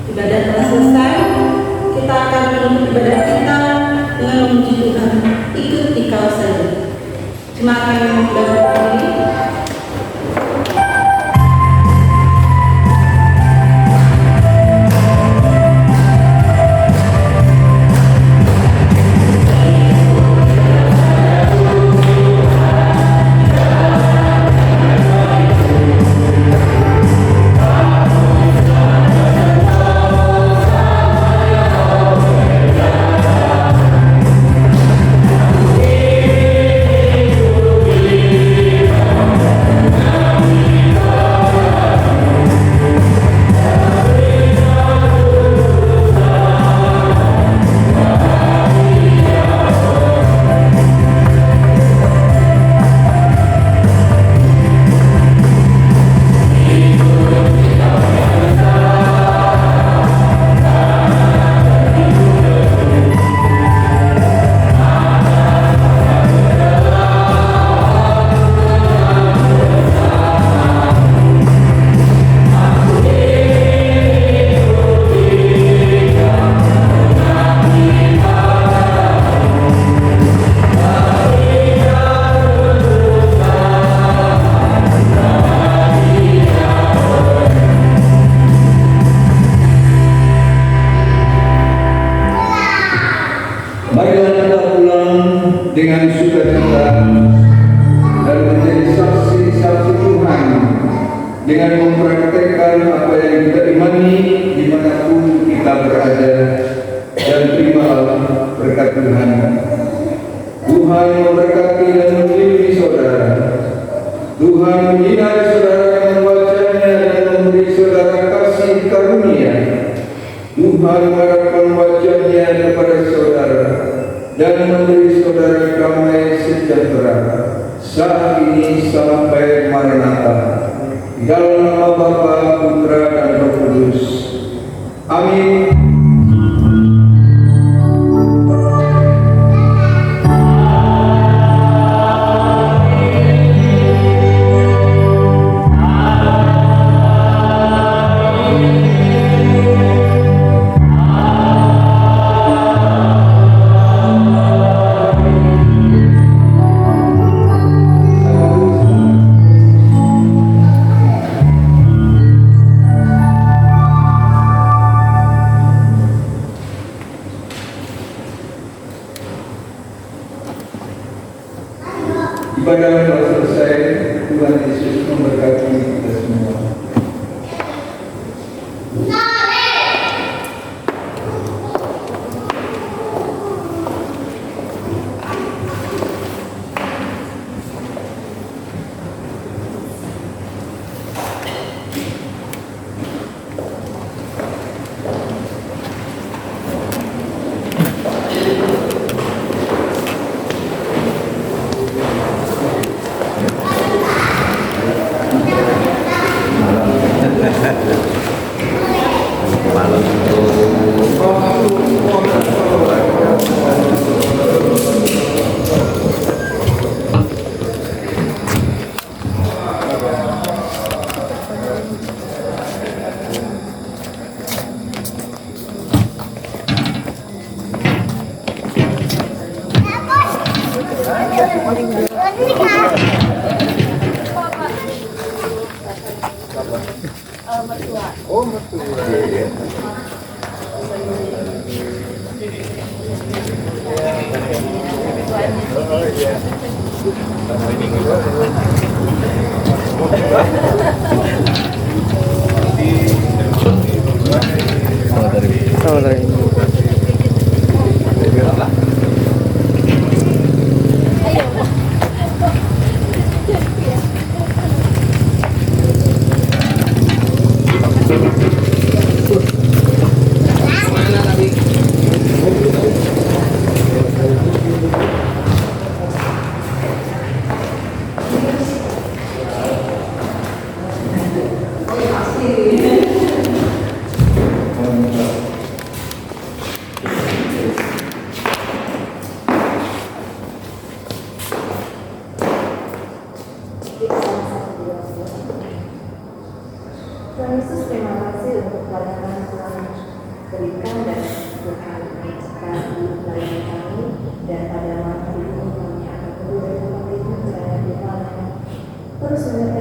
Ibadah telah selesai. Kita akan menutup ibadah kita dengan memuji Tuhan. Ikut Dikau saja. Cuma akan mengibadah diri. Marilah kita pulang dengan sukacita dan menjadi saksi-saksi Tuhan dengan mempraktekkan apa yang kita imani dimanapun kita berada, dan terimalah berkat Tuhan. Tuhan memberkati dan melindungi saudara. Tuhan menyinari saudara yang membacanya dan memberi saudara kasih karunia. Tuhan mengarahkan wajahnya kepada saudara dan memberi saudara damai sejahtera saat ini sampai Maranatha. Di dalam nama Bapa, Putra, dan Roh Kudus. Amin. Ibadah telah selesai. Tuhan Yesus memberkati kita semua. Tuhan Yesus, terima kasih untuk pelayanan yang telah berikan dan Tuhan menciptakan pelayanan kami, dan pada malam hari ini kami akan berdua dengan Tuhan kiranya Tuhan terus menyertai